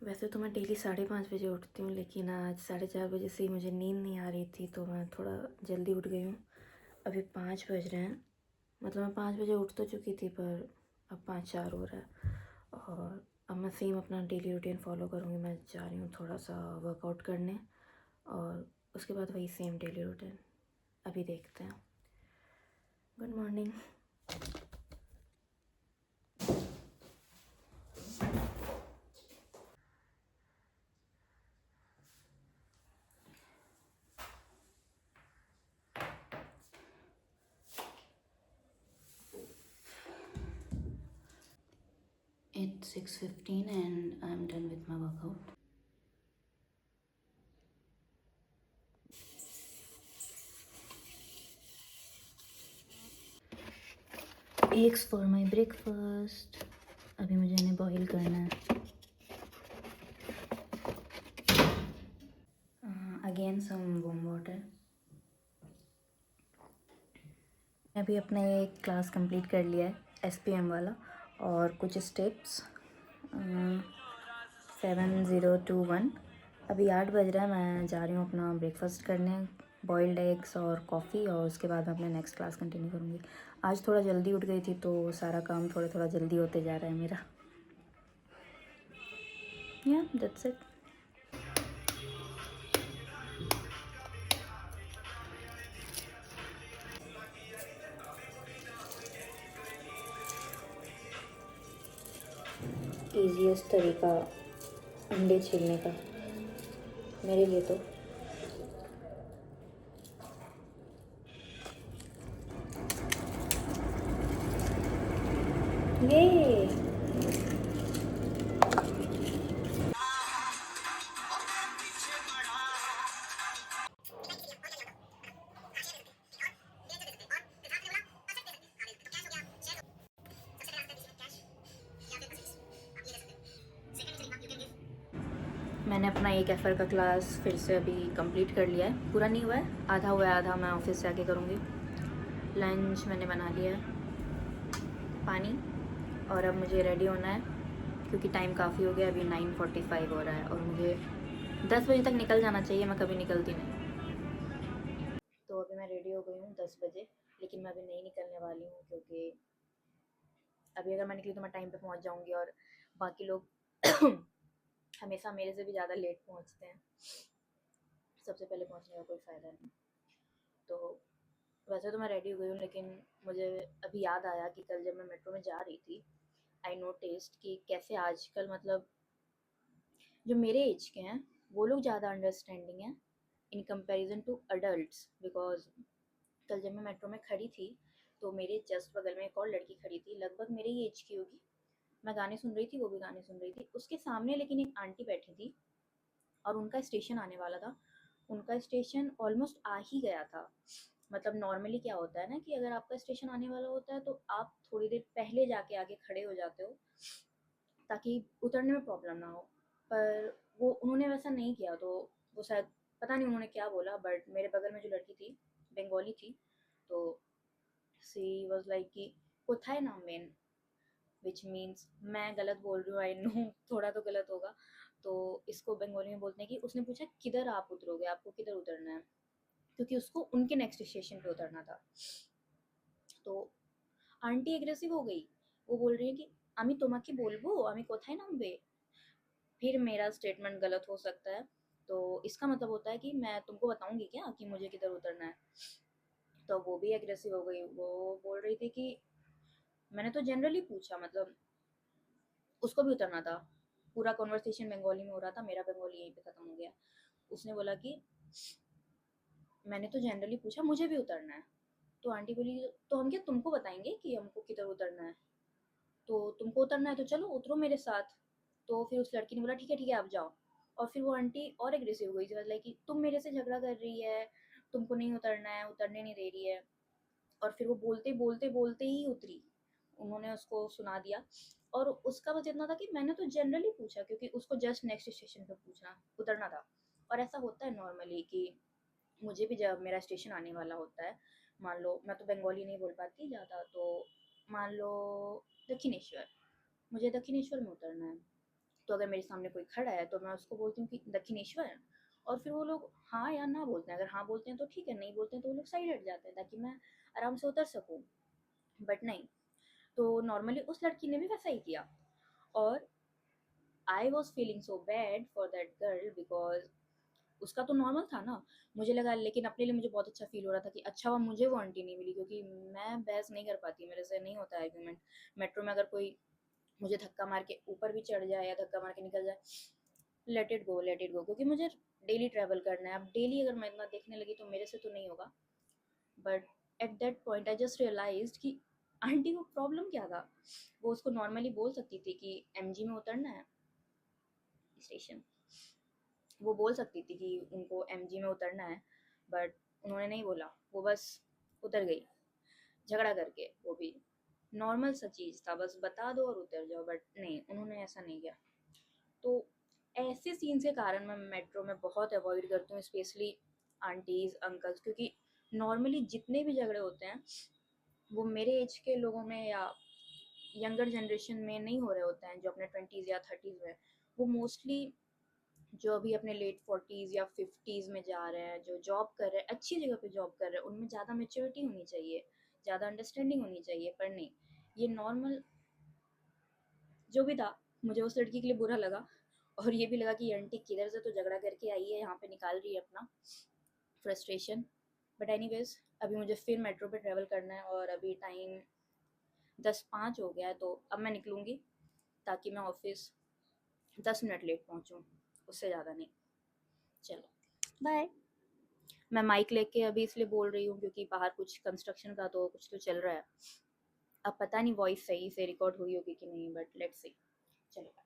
वैसे तो मैं डेली 5:30 बजे उठती हूँ, लेकिन आज 4:30 बजे से ही मुझे नींद नहीं आ रही थी, तो मैं थोड़ा जल्दी उठ गई हूँ। अभी 5 बज रहे हैं। मतलब मैं 5 बजे उठ तो चुकी थी, पर अब 5:04 हो रहा है। और अब मैं सेम अपना डेली रूटीन फॉलो करूँगी। मैं जा रही हूँ थोड़ा सा वर्कआउट करने, और उसके बाद वही सेम डेली रूटीन। अभी देखते हैं। Good morning. It's 6:15 and I'm done with my workout. Eggs for my breakfast. अभी मुझे इन्हें बॉईल करना है। Again some warm water. अभी अपना एक क्लास कंप्लीट कर लिया है, SPM वाला, और कुछ स्टेप्स 7021। अभी 8 बज रहा है। मैं जा रही हूँ अपना ब्रेकफास्ट करने, बॉइल्ड एग्स और कॉफ़ी, और उसके बाद मैं अपना नेक्स्ट क्लास कंटिन्यू करूँगी। आज थोड़ा जल्दी उठ गई थी, तो सारा काम थोड़ा थोड़ा जल्दी होते जा रहा है मेरा। या दैट्स इट। ईजीएस्ट तरीका अंडे छीलने का मेरे लिए तो। ये मैंने अपना एक एफ़र का क्लास फिर से अभी कंप्लीट कर लिया है। पूरा नहीं हुआ है, आधा हुआ है, आधा मैं ऑफिस जाके करूँगी। लंच मैंने बना लिया है, पानी, और अब मुझे रेडी होना है, क्योंकि टाइम काफ़ी हो गया। अभी 9:45 हो रहा है, और मुझे 10 बजे तक निकल जाना चाहिए। मैं कभी निकलती नहीं। तो अभी मैं रेडी हो गई हूँ 10 बजे, लेकिन मैं अभी नहीं निकलने वाली हूँ, क्योंकि अभी अगर मैं निकली तो मैं टाइम पे पहुँच जाऊँगी, और बाकी लोग हमेशा मेरे से भी ज़्यादा लेट पहुँचते हैं। सबसे पहले पहुँचने का कोई फ़ायदा नहीं। तो वैसे तो मैं रेडी हो गई हूँ, लेकिन मुझे अभी याद आया कि कल जब मैं मेट्रो में जा रही थी, आई नोटिस्ड कि कैसे आजकल, मतलब जो मेरे एज के हैं, वो लोग ज़्यादा अंडरस्टैंडिंग हैं in comparison to adults. Because कल जब मैं मेट्रो में खड़ी थी, तो मेरे जस्ट बगल में एक और लड़की खड़ी थी, लगभग मेरे ही एज की होगी। मैं गाने सुन रही थी, वो भी गाने सुन रही थी। उसके सामने लेकिन एक आंटी बैठी थी, और उनका स्टेशन आने वाला था। उनका स्टेशन ऑलमोस्ट आ ही गया था। मतलब नॉर्मली क्या होता है ना, कि अगर आपका स्टेशन आने वाला होता है, तो आप थोड़ी देर पहले जाके आगे खड़े हो जाते हो, ताकि उतरने में प्रॉब्लम ना हो। पर वो उन्होंने वैसा नहीं किया, तो वो शायद, पता नहीं उन्होंने क्या बोला, बट मेरे बगल में जो लड़की थी, बंगाली थी, तो सी वाज लाइक कि कोথায় नामবেন, विच मीन्स मैं गलत बोल रही हूँ, आई नो थोड़ा तो गलत होगा। तो इसको बंगाली में बोलते हैं कि उसने पूछा किधर आप उतरोगे, आपको किधर उतरना है, क्योंकि उसको उनके नेक्स्ट स्टेशन पे उतरना था। तो आंटी एग्रेसिव हो गई। वो बोल रही है कि আমি তোমাকে বলবো আমি কোথায় নামবে। फिर मेरा स्टेटमेंट गलत हो सकता है, तो इसका मतलब होता है कि मैं तुमको बताऊंगी क्या कि मुझे किधर उतरना है। तो वो भी एग्रेसिव हो गई। वो बोल रही थी कि मैंने तो जनरली पूछा, मतलब उसको भी उतरना था। पूरा कन्वर्सेशन बंगाली में हो रहा था, मेरा बंगाली यहीं पे खत्म हो गया। उसने बोला कि मैंने तो जनरली पूछा, मुझे भी उतरना है। तो आंटी बोली तो हम क्या तुमको बताएंगे कि हमको किधर उतरना है, तो तुमको उतरना है तो चलो उतरो मेरे साथ। तो फिर उस लड़की ने बोला ठीक है आप जाओ। और फिर वो आंटी और एग्रेसिव हो गई, लाइक कि तुम मेरे से झगड़ा कर रही है, तुमको नहीं उतरना है, उतरने नहीं दे रही है। और फिर वो बोलते बोलते बोलते ही उतरी। उन्होंने उसको सुना दिया। और उसका बस इतना था कि मैंने तो जनरली पूछा, क्योंकि उसको जस्ट नेक्स्ट स्टेशन पे पूछना उतरना था। और ऐसा होता है नॉर्मली कि मुझे भी जब मेरा स्टेशन आने वाला होता है, मान लो मैं तो बंगाली नहीं बोल पाती ज़्यादा, तो मान लो दक्षिणेश्वर, मुझे दक्षिणेश्वर में उतरना है, तो अगर मेरे सामने कोई खड़ा है तो मैं उसको बोलती हूँ कि दक्षिणेश्वर, और फिर वो लोग हाँ या ना बोलते हैं। अगर हाँ बोलते हैं तो ठीक है, नहीं बोलते हैं तो वो लोग साइड हट जाते हैं ताकि मैं आराम से उतर सकूँ। बट नहीं, तो नॉर्मली उस लड़की ने भी वैसा ही किया, और I was feeling so bad for that girl because उसका तो नॉर्मल था ना। मुझे लगा, लेकिन अपने लिए मुझे बहुत अच्छा फील हो रहा था कि अच्छा हुआ मुझे वो आंटी नहीं मिली, क्योंकि मैं बहस नहीं कर पाती, मेरे से नहीं होता आर्ग्यूमेंट। मेट्रो में अगर कोई मुझे धक्का मार के ऊपर भी चढ़ जाए या धक्का मार के निकल जाए, let it go, let it go, क्योंकि मुझे डेली ट्रैवल करना है। अब डेली अगर मैं इतना देखने लगी तो मेरे से तो नहीं होगा। But at that point I just realise कि आंटी को प्रॉब्लम क्या था। वो उसको नॉर्मली बोल सकती थी कि एमजी में उतरना है स्टेशन, वो बोल सकती थी कि उनको एमजी में उतरना है, बट उन्होंने नहीं बोला। वो बस उतर गई झगड़ा करके, वो भी नॉर्मल सा चीज़ था, बस बता दो और उतर जाओ। बट नहीं, उन्होंने ऐसा नहीं किया। तो ऐसे सीन के कारण मैं मेट्रो में बहुत अवॉइड करती हूँ, स्पेशली आंटीज़ अंकल्स, क्योंकि नॉर्मली जितने भी झगड़े होते हैं वो मेरे एज के लोगों में या यंगर जनरेशन में नहीं हो रहे होते हैं, जो अपने 20s या 30s में। वो मोस्टली जो अभी अपने लेट 40s या 50s में जा रहे हैं, जो जॉब कर रहे हैं, अच्छी जगह पे जॉब कर रहे हैं, उनमें ज़्यादा मेच्योरिटी होनी चाहिए, ज़्यादा अंडरस्टैंडिंग होनी चाहिए। पर नहीं, ये नॉर्मल जो भी था, मुझे उस लड़की के लिए बुरा लगा, और ये भी लगा कि ये आंटी किधर से तो झगड़ा करके आई है, यहाँ पे निकाल रही है अपना फ्रस्ट्रेशन। बट एनीवेज, अभी मुझे फिर मेट्रो पे ट्रैवल करना है, और अभी टाइम 10:05 हो गया है, तो अब मैं निकलूँगी ताकि मैं ऑफिस 10 मिनट लेट पहुँचूँ, उससे ज़्यादा नहीं। चलो, बाय। मैं माइक लेके अभी इसलिए बोल रही हूँ क्योंकि बाहर कुछ कंस्ट्रक्शन का तो कुछ तो चल रहा है। अब पता नहीं वॉइस सही से रिकॉर्ड हुई होगी कि नहीं, बट लेट्स सी। चलेगा।